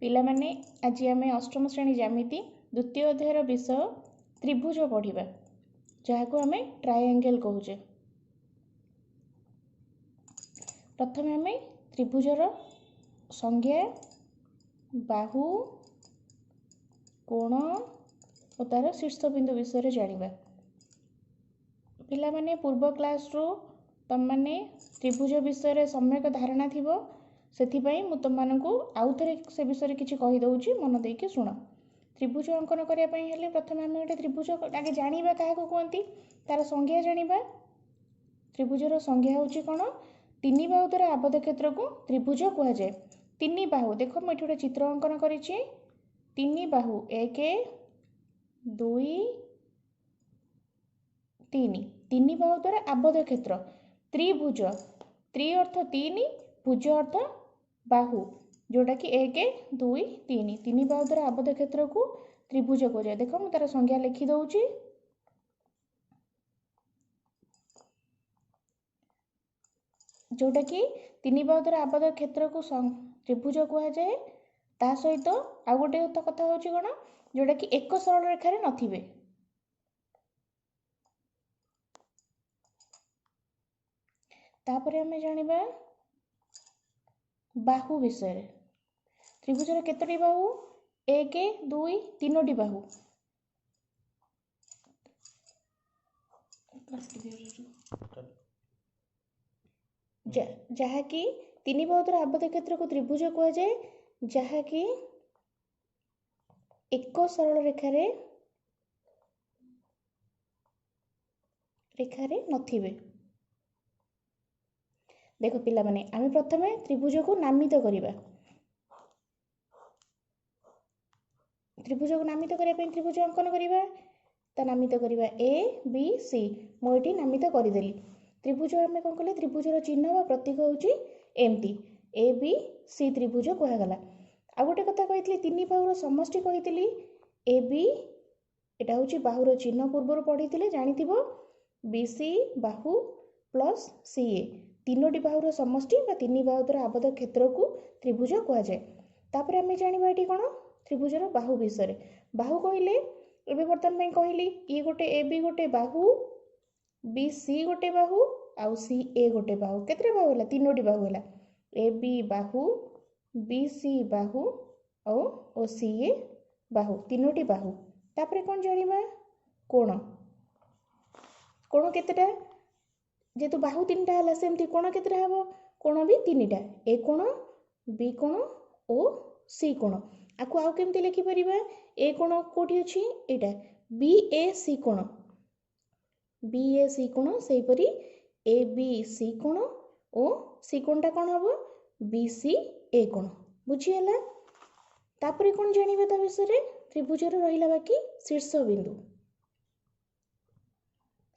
पिला माने आज आम अष्टम श्रेणी ज्यामिति द्वितीय अध्यायर विषय त्रिभुज पढ़ा जहाँ को आम ट्रायंगल कहूचे। प्रथम आम त्रिभुजर संज्ञा बाहु कोण और तार शीर्षबिंदु विषय जानिबा। पिला माने पूर्व क्लास रो तम माने त्रिभुज विषय सम्यक धारणा थिबो, सेथिपाई मु तुम मानकु आउ थरे से विषय किछि कहि दउछि, मन देके सुन। त्रिभुज अंकन करिया पई हेले प्रथम आमे एटा त्रिभुज आगे जानिबा काहाको कहंती, तार संज्ञा जानिबा। त्रिभुजर संज्ञा होछि कोन, तीन बाहु द्वारा आबद्ध क्षेत्र को त्रिभुज कहा जाय। तीन बाहु देखो मु एठी गोटे चित्र अंकन करिछि, तीन बाहु 1 2 3, तीन बाहु द्वारा आबद्ध क्षेत्र त्रिभुज। त्रि अर्थ तीन, भुज अर्थ बाहु, जोटा कि 1 2 3, तीन बाहु द्वारा आबद्ध क्षेत्र को त्रिभुज कहा जाए। देखो मु तार संज्ञा लिखि दउछि, जोटा कि तीन बाहु द्वारा आबद्ध क्षेत्र को त्रिभुज कहा जाए। ता सहित आ गोटे कथा होछि कोन, जोटा कि एक सरल रेखा रे नथिबे। तापरे हमें जानिबा बाहु विषय। त्रिभुजर केतोटी बाहु, 1 2 3टी बाहु। जहाँ कि तीन बाहु द्वारा आबद्ध क्षेत्र को त्रिभुज कहा जाए, जहाँ कि एक सरल रेखा रे नथिबे। देखो पिला माने आमे प्रथमे त्रिभुज को नामित करिबा। त्रिभुज को नामित करिया पे त्रिभुज अंकन करिबा, ता नामित करिबा ए बी सी। मो एठी नामित करि देली। त्रिभुज आमे कोन कले, त्रिभुजर चिन्ह बा प्रतीक होची एमती ए बी सी त्रिभुज कहा गला। आ गोटे कथा कहितली, तीन बाहुर समष्टि कहितली ए बी, एटा होची बाहुर चिन्ह पूर्वर पढिथिले जानिथिबो, बी सी बाहु प्लस सी ए, तीनोटी बाहुर समष्टि बा तीन बाहु द्वारा आबद्ध क्षेत्र को त्रिभुज कहा जाए। तापर आमे जानिबा एठी कोन, त्रिभुजर बाहु विषय। बाहु कहिले एबे वर्तमान में कहली, ये गोटे ए बी गोटे बाहु, बी सी गोटे बाहु, आउ सी ए गोटे बाहु। केतरे बाहु होला, तीनोटी बाहु होला। A B Bahu, B C बाहु और सी ए बाहु, तीनोटी बाहु। तापरे कोन जानिबा, कोण। कोण केतेटा, जेतु बाहु तीनटा होला सेमती कोण केतेटा हबो, कोण भी तीनटा, ए कोण बी कोण और सी कोण। आकु आउ केमती लिखि परिबा, ए कोण कोठी अछि, एटा बी ए सी कोण, बी ए सी कोण। सेही परी ए बी सी कोण और सी कोणटा कोण हबो, बी सी ए कोण। बुझी होला। तापरे कोन जानिबा ता विषय, त्रिभुजर रहिला बाकी शीर्ष बिंदु।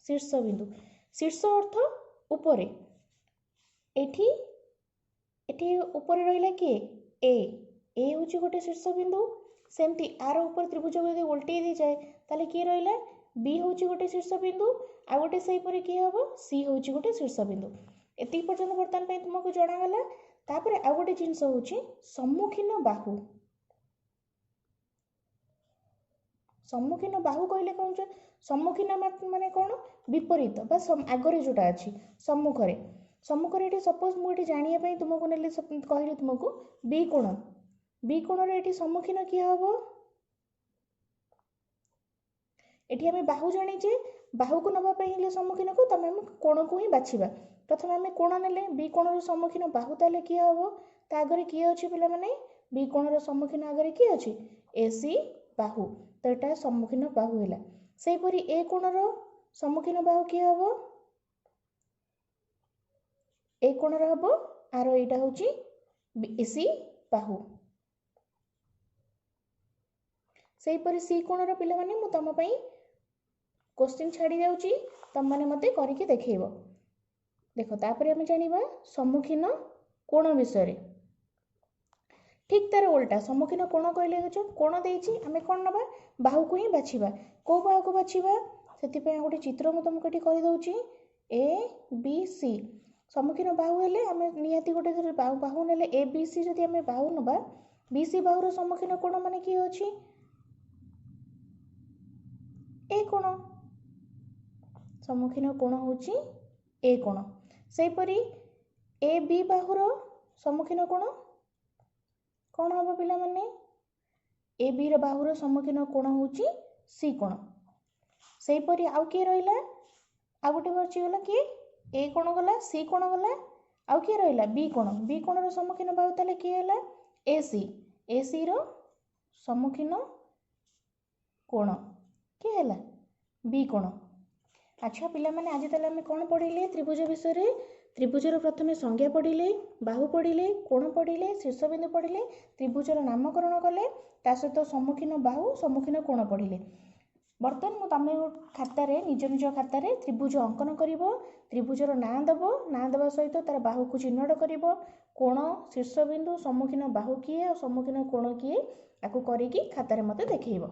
शीर्ष बिंदु, शीर्ष अर्थ ऊपरे। एठी एठी ऊपरे रहिला कि ए होची गोटे शीर्ष बिंदु। सेमती आर ऊपर त्रिभुज यदि उल्टी दी जाए ताले की रहिला, बी होची गोटे शीर्ष बिंदु, आ गोटे सही परी की हबो, सी होची गोटे शीर्ष बिंदु। एति पर्यंत वर्तमान पे तुमको जणा गला। तापरे आ गोटे जिंस होची सम्मुखीन बाहु। सम्मुखीन बाहु कहले कोन, सम्मुखीन माने कोन, विपरीत बा आगरे जोटा अछि सम्मुखरे। सम्मुखरे एठी सपोज मु एठी जानिया पई तुमको नेले कहली तुमको बी कोण, बी कोण रे एठी सम्मुखीन की हबो। एठी हमें बाहु जानि जे, बाहु को नबा पई हेले सम्मुखीन को तमे हम कोण को ही बाछिबा। प्रथम हमें कोण नेले, बी कोण रो सम्मुखीन बाहु, ताले की हबो, ता आगरे की अछि पिला माने, बी कोण रो सम्मुखीन आगरे की अछि, ए सी बाहु। तो एटा सम्मुखीन बाहु हैला। सेही परी ए कोण रो सम्मुखीन बाहु की हबो, ए कोण रो हबो, आरो एटा होची बी सी बाहु। सेही परी सी कोण रो पिला माने मु तम पई क्वेश्चन छाड़ी जाउची, तम माने मते करिके देखैबो। देखो तापरे हम जानिबा सम्मुखीन कोण विषय। ठीक तार उल्टा, सम्मुखीन कोण कहले गछ, कोण देइची आमे कोन नबा, बाहु को ही बाछिबा। को बाहु को बाछिबा, सेति पे गोटे चित्र मु तुमको एठी करि दउची, ए बी सी सम्मुखीन बाहु हेले आमे निहाती गोटे बाहु नेले ए बी सी, जदि आमे बाहु नबा BC ବାହୁର ସମ୍ମୁଖୀନ କୋଣ ମାନେ କିଏ ଅଛି? ଏ କୋଣ। ସମ୍ମୁଖୀନ କୋଣ ହେଉଛି ଏ କୋଣ। ସେହିପରି AB ବାହୁର ସମ୍ମୁଖୀନ କୋଣ କ'ଣ ହେବ ପିଲାମାନେ? AB ର ବାହୁର ସମ୍ମୁଖୀନ କୋଣ ହେଉଛି C କୋଣ। ସେହିପରି ଆଉ କିଏ ରହିଲା? ଆଉ ଗୋଟେ ବଞ୍ଚିଗଲା କିଏ? A କୋଣ ଗଲା, C କୋଣ ଗଲା, ଆଉ କିଏ ରହିଲା? B କୋଣ। B କୋଣର ସମ୍ମୁଖୀନ ବାହୁ ତାହେଲେ କିଏ ହେଲା? AC। AC ର ସମ୍ମୁଖୀନ କୋଣ କିଏ ହେଲା? B କୋଣ। ଆଚ୍ଛା ପିଲାମାନେ, ଆଜି ତାହେଲେ ଆମେ କ'ଣ ପଢ଼ିଲେ ତ୍ରିଭୁଜ ବିଷୟରେ? ତ୍ରିଭୁଜର ପ୍ରଥମେ ସଂଜ୍ଞା ପଢ଼ିଲେ, ବାହୁ ପଢ଼ିଲେ, କୋଣ ପଢ଼ିଲେ, ଶୀର୍ଷବିନ୍ଦୁ ପଢ଼ିଲେ, ତ୍ରିଭୁଜର ନାମକରଣ କଲେ, ତା ସହିତ ସମ୍ମୁଖୀନ ବାହୁ, ସମ୍ମୁଖୀନ କୋଣ ପଢ଼ିଲେ। ବର୍ତ୍ତମାନ ମୁଁ ତମେ ଖାତାରେ ନିଜ ନିଜ ଖାତାରେ ତ୍ରିଭୁଜ ଅଙ୍କନ କରିବ, ତ୍ରିଭୁଜର ନାଁ ଦେବ, ନାଁ ଦେବା ସହିତ ତାର ବାହୁକୁ ଚିହ୍ନଟ କରିବ, କୋଣ, ଶୀର୍ଷବିନ୍ଦୁ, ସମ୍ମୁଖୀନ ବାହୁ କିଏ ଆଉ ସମ୍ମୁଖୀନ କୋଣ କିଏ, ଆକୁ କରିକି ଖାତାରେ ମୋତେ ଦେଖେଇବ।